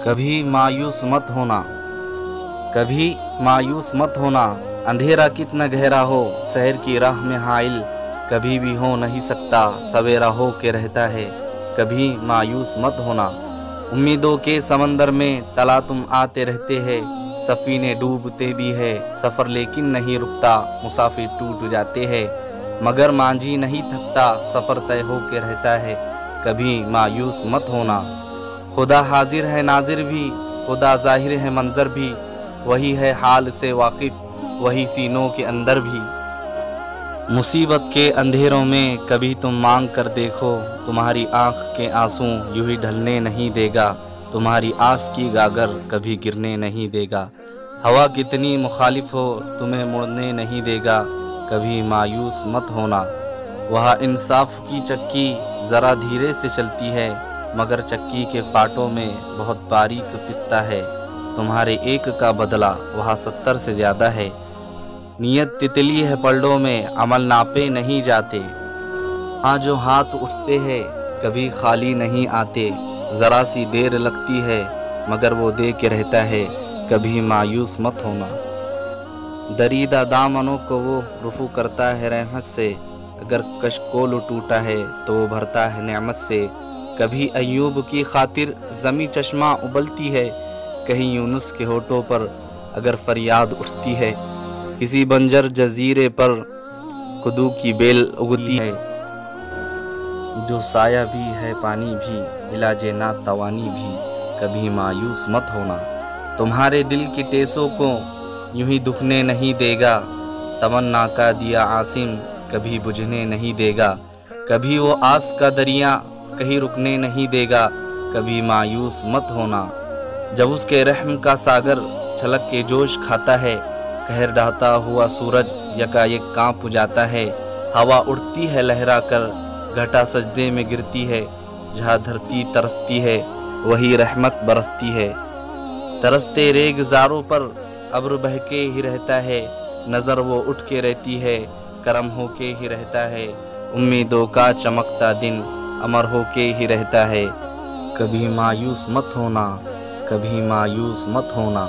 کبھی مایوس مت ہونا، کبھی مایوس مت ہونا، اندھیرا کتنا گہرا ہو سحر کی راہ میں حائل، کبھی بھی ہو نہیں سکتا سویرا ہو کے رہتا ہے، کبھی مایوس مت ہونا۔ امیدوں کے سمندر میں تلا تم آتے رہتے ہیں، سفینے ڈوبتے بھی ہے سفر لیکن نہیں رکتا، مسافر ٹوٹ جاتے ہیں مگر مانجھی نہیں تھکتا، سفر طے ہو کے رہتا ہے، کبھی مایوس مت ہونا۔ خدا حاضر ہے ناظر بھی، خدا ظاہر ہے منظر بھی، وہی ہے حال سے واقف، وہی سینوں کے اندر بھی۔ مصیبت کے اندھیروں میں کبھی تم مانگ کر دیکھو، تمہاری آنکھ کے آنسوں یوں ہی ڈھلنے نہیں دے گا، تمہاری آس کی گاگر کبھی گرنے نہیں دے گا۔ ہوا کتنی مخالف ہو تمہیں مڑنے نہیں دے گا، کبھی مایوس مت ہونا۔ وہاں انصاف کی چکی ذرا دھیرے سے چلتی ہے، مگر چکی کے پارٹوں میں بہت باریک پستا ہے، تمہارے ایک کا بدلہ وہاں 70 سے زیادہ ہے۔ نیت تتلی ہے پلڑوں میں، عمل ناپے نہیں جاتے، جو ہاتھ اٹھتے ہیں کبھی خالی نہیں آتے، ذرا سی دیر لگتی ہے مگر وہ دے کے رہتا ہے، کبھی مایوس مت ہونا۔ دریدہ دامنوں کو وہ رفو کرتا ہے رحمت سے، اگر کشکول ٹوٹا ہے تو وہ بھرتا ہے نعمت سے، کبھی ایوب کی خاطر زمیں چشمہ ابلتی ہے، کہیں یونس کے ہونٹوں پر اگر فریاد اٹھتی ہے، کسی بنجر جزیرے پر کدو کی بیل اگتی ہے، جو سایہ بھی ہے پانی بھی علاج ناتوانی بھی، کبھی مایوس مت ہونا۔ تمہارے دل کی ٹیسوں کو یوں ہی دکھنے نہیں دے گا، تمنا کا دیا عاصم کبھی بجھنے نہیں دے گا، کبھی وہ آس کا دریا کہیں رکنے نہیں دے گا، کبھی مایوس مت ہونا۔ جب اس کے رحم کا ساگر چھلک کے جوش کھاتا ہے، قہر ڈھاتا ہوا سورج یکا یک کانپ جاتا ہے، ہوا اڑتی ہے لہرا کر گھٹا سجدے میں گرتی ہے، جہاں دھرتی ترستی ہے وہی رحمت برستی ہے، ترستے ریگزاروں پر ابر بہہ کے ہی رہتا ہے، نظر وہ اٹھ کے رہتی ہے کرم ہو کے ہی رہتا ہے، امیدوں کا چمکتا دن امر ہو کے ہی رہتا ہے، کبھی مایوس مت ہونا، کبھی مایوس مت ہونا۔